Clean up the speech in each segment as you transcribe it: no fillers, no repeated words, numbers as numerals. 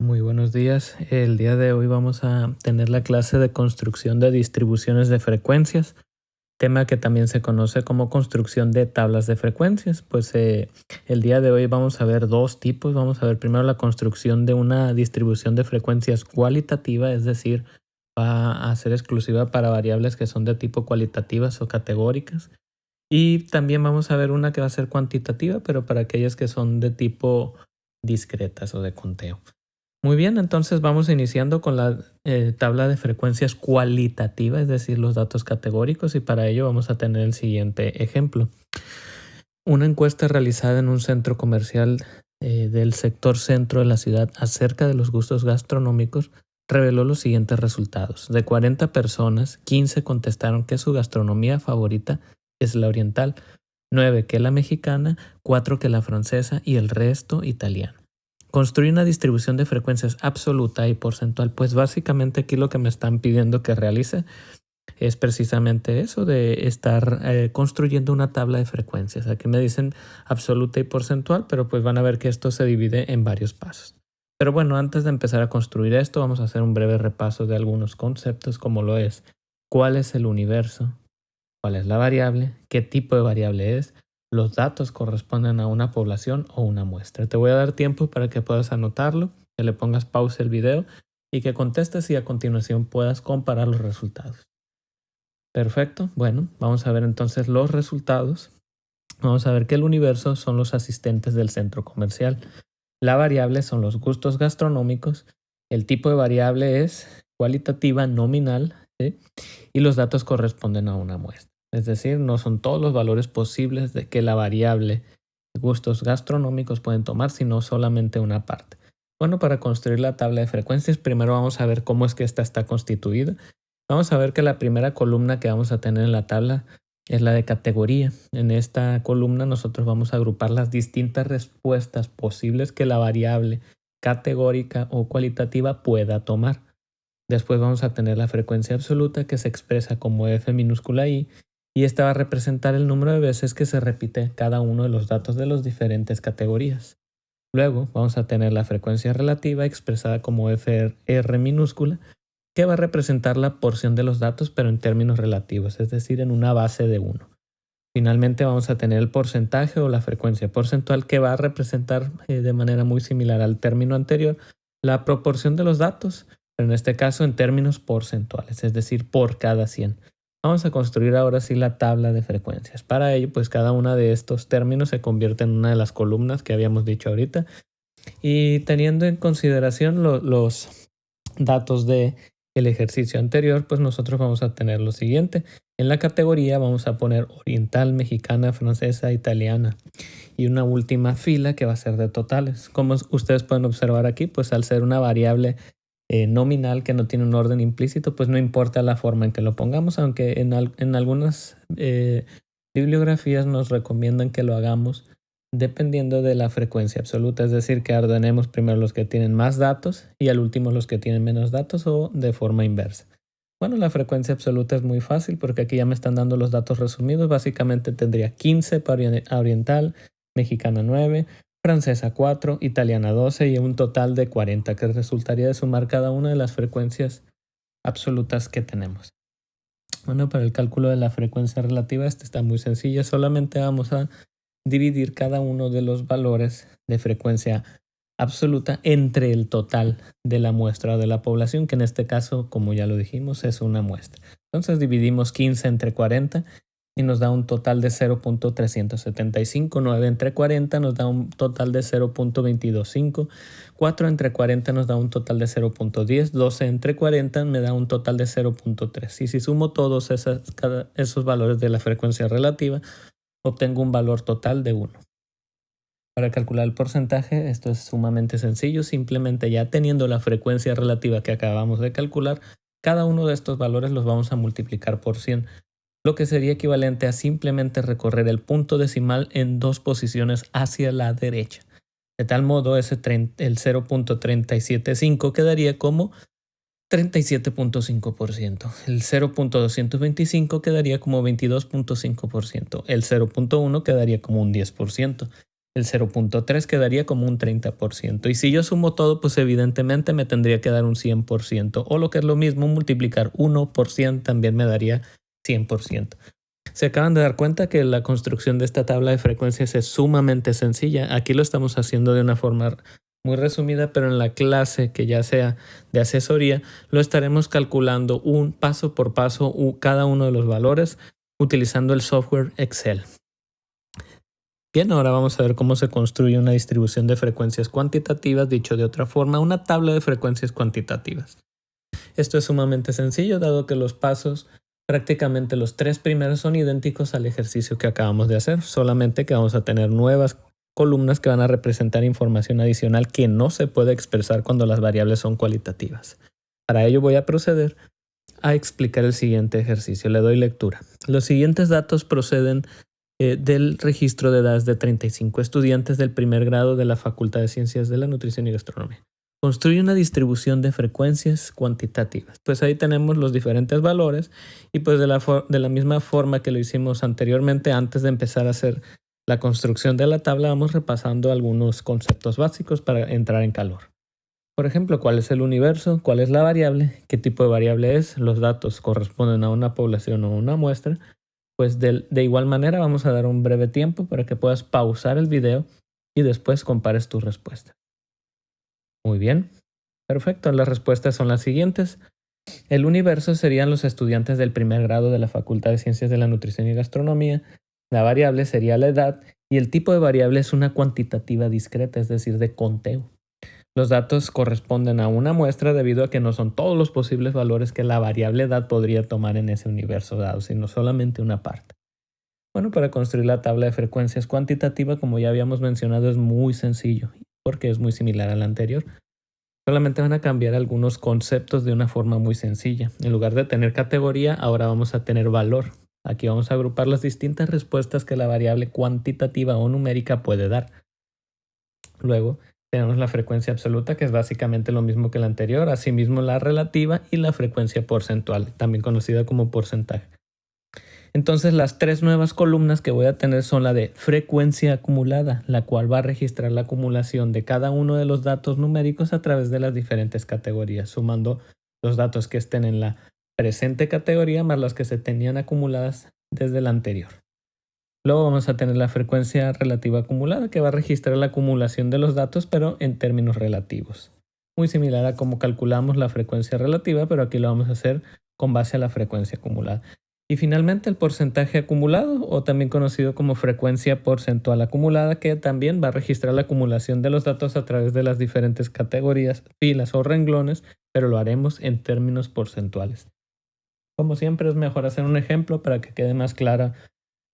Muy buenos días. El día de hoy vamos a tener la clase de construcción de distribuciones de frecuencias, tema que también se conoce como construcción de tablas de frecuencias. El día de hoy vamos a ver dos tipos. Vamos a ver primero la construcción de una distribución de frecuencias cualitativa, es decir, va a ser exclusiva para variables que son de tipo cualitativas o categóricas. Y también vamos a ver una que va a ser cuantitativa, pero para aquellas que son de tipo discretas o de conteo. Muy bien, entonces vamos iniciando con la tabla de frecuencias cualitativa, es decir, los datos categóricos, y para ello vamos a tener el siguiente ejemplo. Una encuesta realizada en un centro comercial del sector centro de la ciudad acerca de los gustos gastronómicos reveló los siguientes resultados. De 40 personas, 15 contestaron que su gastronomía favorita es la oriental, 9 que la mexicana, 4 que la francesa y el resto italiana. Construir una distribución de frecuencias absoluta y porcentual, pues básicamente aquí lo que me están pidiendo que realice es precisamente eso de estar construyendo una tabla de frecuencias. Aquí me dicen absoluta y porcentual, pero pues van a ver que esto se divide en varios pasos. Pero bueno, antes de empezar a construir esto, vamos a hacer un breve repaso de algunos conceptos como lo es cuál es el universo, cuál es la variable, qué tipo de variable es, los datos corresponden a una población o una muestra. Te voy a dar tiempo para que puedas anotarlo, que le pongas pausa al video y que contestes y a continuación puedas comparar los resultados. Perfecto. Bueno, vamos a ver entonces los resultados. Vamos a ver que el universo son los asistentes del centro comercial. La variable son los gustos gastronómicos. El tipo de variable es cualitativa nominal, ¿sí? Y los datos corresponden a una muestra. Es decir, no son todos los valores posibles de que la variable gustos gastronómicos pueden tomar, sino solamente una parte. Bueno, para construir la tabla de frecuencias, primero vamos a ver cómo es que esta está constituida. Vamos a ver que la primera columna que vamos a tener en la tabla es la de categoría. En esta columna nosotros vamos a agrupar las distintas respuestas posibles que la variable categórica o cualitativa pueda tomar. Después vamos a tener la frecuencia absoluta que se expresa como F minúscula I y esta va a representar el número de veces que se repite cada uno de los datos de las diferentes categorías. Luego vamos a tener la frecuencia relativa expresada como FR minúscula que va a representar la porción de los datos pero en términos relativos, es decir, en una base de 1. Finalmente vamos a tener el porcentaje o la frecuencia porcentual que va a representar de manera muy similar al término anterior la proporción de los datos, pero en este caso en términos porcentuales, es decir, por cada 100. Vamos a construir ahora sí la tabla de frecuencias. Para ello, pues cada una de estos términos se convierte en una de las columnas que habíamos dicho ahorita y teniendo en consideración los datos de el ejercicio anterior, pues nosotros vamos a tener lo siguiente. En la categoría vamos a poner oriental, mexicana, francesa, italiana y una última fila que va a ser de totales. Como ustedes pueden observar aquí, pues al ser una variable nominal que no tiene un orden implícito, pues no importa la forma en que lo pongamos, aunque en algunas bibliografías nos recomiendan que lo hagamos dependiendo de la frecuencia absoluta, es decir, que ordenemos primero los que tienen más datos y al último los que tienen menos datos o de forma inversa. Bueno, la frecuencia absoluta es muy fácil porque aquí ya me están dando los datos resumidos. Básicamente tendría 15 para oriental, mexicana 9, francesa 4, italiana 12 y un total de 40 que resultaría de sumar cada una de las frecuencias absolutas que tenemos. Bueno, para el cálculo de la frecuencia relativa esta está muy sencilla, solamente vamos a dividir cada uno de los valores de frecuencia absoluta entre el total de la muestra o de la población, que en este caso, como ya lo dijimos, es una muestra. Entonces dividimos 15 entre 40 y nos da un total de 0.375, 9 entre 40 nos da un total de 0.225, 4 entre 40 nos da un total de 0.10, 12 entre 40 me da un total de 0.3. Y si sumo todos esos valores de la frecuencia relativa, obtengo un valor total de 1. Para calcular el porcentaje, esto es sumamente sencillo. Simplemente ya teniendo la frecuencia relativa que acabamos de calcular, cada uno de estos valores los vamos a multiplicar por 100, lo que sería equivalente a simplemente recorrer el punto decimal en 2 posiciones hacia la derecha. De tal modo, el 0.375 quedaría como 37.5%. El 0.225 quedaría como 22.5%. El 0.1 quedaría como un 10%. El 0.3 quedaría como un 30%. Y si yo sumo todo, pues evidentemente me tendría que dar un 100%. O lo que es lo mismo, multiplicar 1 por 100 también me daría 100%. Se acaban de dar cuenta que la construcción de esta tabla de frecuencias es sumamente sencilla. Aquí lo estamos haciendo de una forma muy resumida, pero en la clase que ya sea de asesoría, lo estaremos calculando un paso por paso cada uno de los valores utilizando el software Excel. Bien, ahora vamos a ver cómo se construye una distribución de frecuencias cuantitativas, dicho de otra forma, una tabla de frecuencias cuantitativas. Esto es sumamente sencillo, dado que los pasos, prácticamente los 3 primeros son idénticos al ejercicio que acabamos de hacer, solamente que vamos a tener nuevas columnas que van a representar información adicional que no se puede expresar cuando las variables son cualitativas. Para ello voy a proceder a explicar el siguiente ejercicio. Le doy lectura. Los siguientes datos proceden del registro de edades de 35 estudiantes del primer grado de la Facultad de Ciencias de la Nutrición y Gastronomía. Construye una distribución de frecuencias cuantitativas. Pues ahí tenemos los diferentes valores y pues de la misma forma que lo hicimos anteriormente, antes de empezar a hacer la construcción de la tabla, vamos repasando algunos conceptos básicos para entrar en calor. Por ejemplo, ¿cuál es el universo? ¿Cuál es la variable? ¿Qué tipo de variable es? ¿Los datos corresponden a una población o una muestra? Pues de igual manera vamos a dar un breve tiempo para que puedas pausar el video y después compares tu respuesta. Muy bien, perfecto. Las respuestas son las siguientes. El universo serían los estudiantes del primer grado de la Facultad de Ciencias de la Nutrición y Gastronomía. La variable sería la edad y el tipo de variable es una cuantitativa discreta, es decir, de conteo. Los datos corresponden a una muestra debido a que no son todos los posibles valores que la variable edad podría tomar en ese universo dado, sino solamente una parte. Bueno, para construir la tabla de frecuencias cuantitativa, como ya habíamos mencionado, es muy sencillo porque es muy similar a la anterior. Solamente van a cambiar algunos conceptos de una forma muy sencilla. En lugar de tener categoría, ahora vamos a tener valor. Aquí vamos a agrupar las distintas respuestas que la variable cuantitativa o numérica puede dar. Luego, tenemos la frecuencia absoluta, que es básicamente lo mismo que la anterior, asimismo la relativa y la frecuencia porcentual, también conocida como porcentaje. Entonces las 3 nuevas columnas que voy a tener son la de frecuencia acumulada, la cual va a registrar la acumulación de cada uno de los datos numéricos a través de las diferentes categorías, sumando los datos que estén en la presente categoría más las que se tenían acumuladas desde la anterior. Luego vamos a tener la frecuencia relativa acumulada, que va a registrar la acumulación de los datos, pero en términos relativos. Muy similar a cómo calculamos la frecuencia relativa, pero aquí lo vamos a hacer con base a la frecuencia acumulada. Y finalmente el porcentaje acumulado, o también conocido como frecuencia porcentual acumulada, que también va a registrar la acumulación de los datos a través de las diferentes categorías, filas o renglones, pero lo haremos en términos porcentuales. Como siempre, es mejor hacer un ejemplo para que quede más clara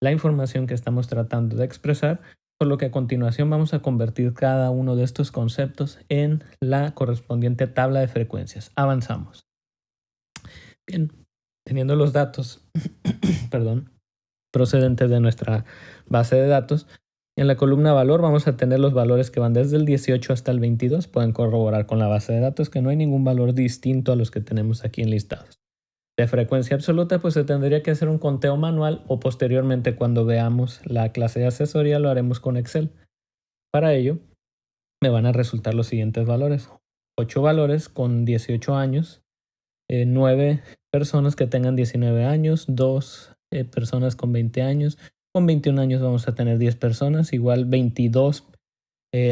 la información que estamos tratando de expresar, por lo que a continuación vamos a convertir cada uno de estos conceptos en la correspondiente tabla de frecuencias. Avanzamos. Bien, teniendo los datos procedentes de nuestra base de datos, en la columna valor vamos a tener los valores que van desde el 18 hasta el 22. Pueden corroborar con la base de datos que no hay ningún valor distinto a los que tenemos aquí enlistados. De frecuencia absoluta, pues se tendría que hacer un conteo manual o posteriormente cuando veamos la clase de asesoría lo haremos con Excel. Para ello, me van a resultar los siguientes valores. 8 valores con 18 años, 9 personas que tengan 19 años, 2 personas con 20 años, con 21 años vamos a tener 10 personas, igual 22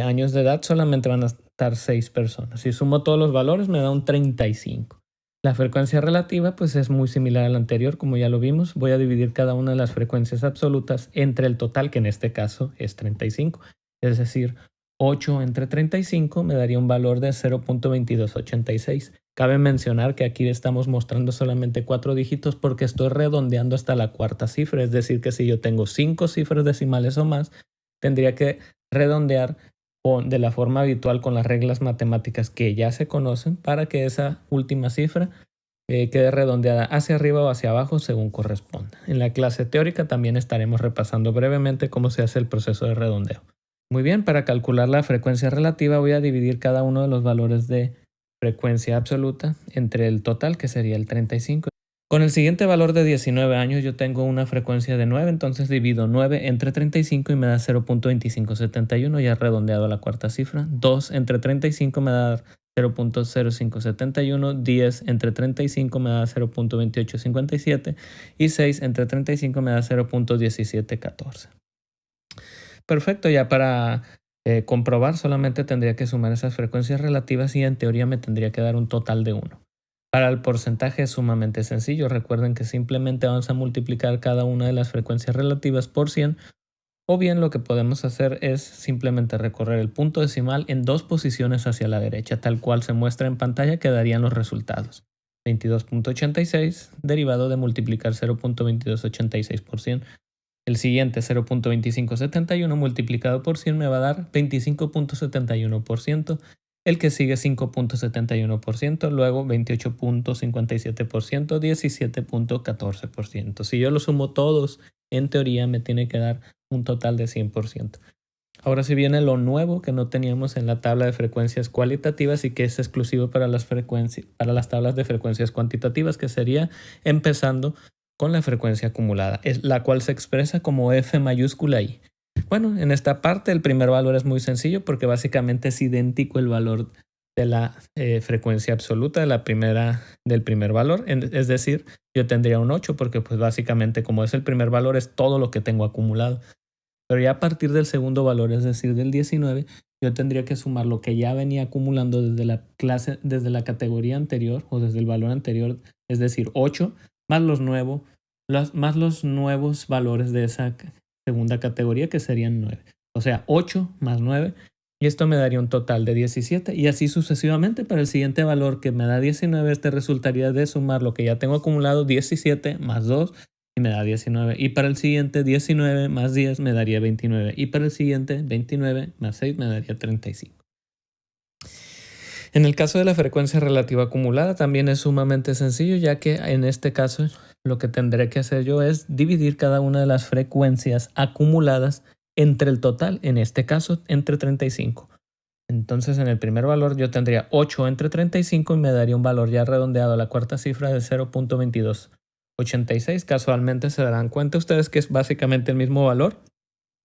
años de edad solamente van a estar 6 personas. Si sumo todos los valores me da un 35. La frecuencia relativa pues es muy similar a la anterior, como ya lo vimos. Voy a dividir cada una de las frecuencias absolutas entre el total, que en este caso es 35. Es decir, 8 entre 35 me daría un valor de 0.2286. Cabe mencionar que aquí estamos mostrando solamente 4 dígitos porque estoy redondeando hasta la cuarta cifra. Es decir, que si yo tengo 5 cifras decimales o más, tendría que redondear de la forma habitual con las reglas matemáticas que ya se conocen para que esa última cifra quede redondeada hacia arriba o hacia abajo según corresponda. En la clase teórica también estaremos repasando brevemente cómo se hace el proceso de redondeo. Muy bien, para calcular la frecuencia relativa voy a dividir cada uno de los valores de frecuencia absoluta entre el total, que sería el 35. Con el siguiente valor de 19 años yo tengo una frecuencia de 9, entonces divido 9 entre 35 y me da 0.2571, ya redondeado a la cuarta cifra. 2 entre 35 me da 0.0571, 10 entre 35 me da 0.2857 y 6 entre 35 me da 0.1714. Perfecto, ya para comprobar solamente tendría que sumar esas frecuencias relativas y en teoría me tendría que dar un total de 1. Para el porcentaje es sumamente sencillo. Recuerden que simplemente vamos a multiplicar cada una de las frecuencias relativas por 100, o bien lo que podemos hacer es simplemente recorrer el punto decimal en 2 posiciones hacia la derecha, tal cual se muestra en pantalla quedarían los resultados. 22.86 derivado de multiplicar 0.2286 por 100. El siguiente 0.2571 multiplicado por 100 me va a dar 25.71%. El que sigue 5.71%, luego 28.57%, 17.14%. Si yo lo sumo todos, en teoría me tiene que dar un total de 100%. Ahora sí viene lo nuevo que no teníamos en la tabla de frecuencias cualitativas y que es exclusivo para las tablas de frecuencias cuantitativas, que sería empezando con la frecuencia acumulada, la cual se expresa como F mayúscula I. Bueno, en esta parte el primer valor es muy sencillo porque básicamente es idéntico el valor de la frecuencia absoluta del primer valor. Es decir, yo tendría un 8 porque pues básicamente como es el primer valor es todo lo que tengo acumulado. Pero ya a partir del segundo valor, es decir, del 19, yo tendría que sumar lo que ya venía acumulando desde la categoría anterior o desde el valor anterior, es decir, 8, más los nuevos valores de esa segunda categoría, que serían 9. O sea, 8 más 9, y esto me daría un total de 17, y así sucesivamente. Para el siguiente valor que me da 19, este resultaría de sumar lo que ya tengo acumulado, 17 más 2, y me da 19. Y para el siguiente, 19 más 10 me daría 29. Y para el siguiente, 29 más 6 me daría 35. En el caso de la frecuencia relativa acumulada también es sumamente sencillo, ya que en este caso lo que tendré que hacer yo es dividir cada una de las frecuencias acumuladas entre el total, en este caso entre 35. Entonces en el primer valor yo tendría 8 entre 35 y me daría un valor ya redondeado a la cuarta cifra de 0.2286. Casualmente se darán cuenta ustedes que es básicamente el mismo valor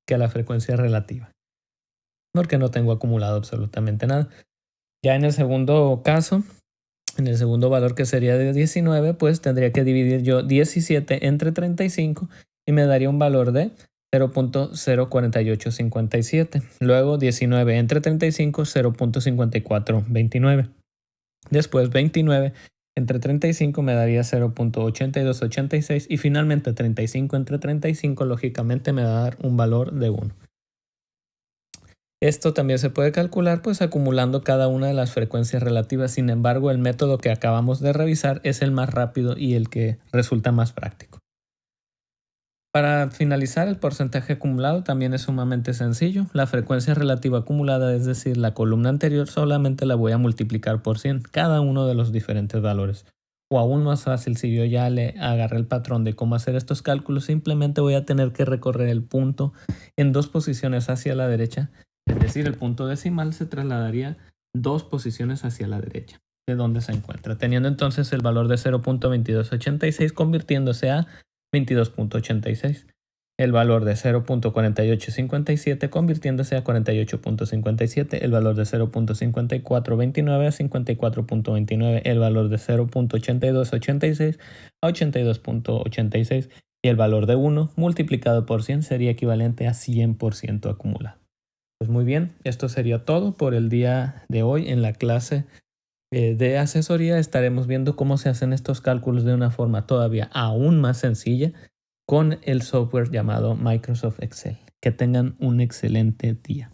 que la frecuencia relativa, porque no tengo acumulado absolutamente nada. Ya en el segundo caso, en el segundo valor que sería de 19, pues tendría que dividir yo 17 entre 35 y me daría un valor de 0.04857. Luego 19 entre 35, 0.5429. Después 29 entre 35 me daría 0.8286 y finalmente 35 entre 35 lógicamente me va a dar un valor de 1. Esto también se puede calcular pues acumulando cada una de las frecuencias relativas. Sin embargo, el método que acabamos de revisar es el más rápido y el que resulta más práctico. Para finalizar, el porcentaje acumulado también es sumamente sencillo. La frecuencia relativa acumulada, es decir, la columna anterior, solamente la voy a multiplicar por 100, cada uno de los diferentes valores. O aún más fácil, si yo ya le agarré el patrón de cómo hacer estos cálculos, simplemente voy a tener que recorrer el punto en 2 posiciones hacia la derecha. Es decir, el punto decimal se trasladaría 2 posiciones hacia la derecha de donde se encuentra, teniendo entonces el valor de 0.2286 convirtiéndose a 22.86. El valor de 0.4857 convirtiéndose a 48.57. El valor de 0.5429 a 54.29. El valor de 0.8286 a 82.86. Y el valor de 1 multiplicado por 100 sería equivalente a 100% acumulado. Pues muy bien, esto sería todo por el día de hoy. En la clase de asesoría estaremos viendo cómo se hacen estos cálculos de una forma todavía aún más sencilla con el software llamado Microsoft Excel. Que tengan un excelente día.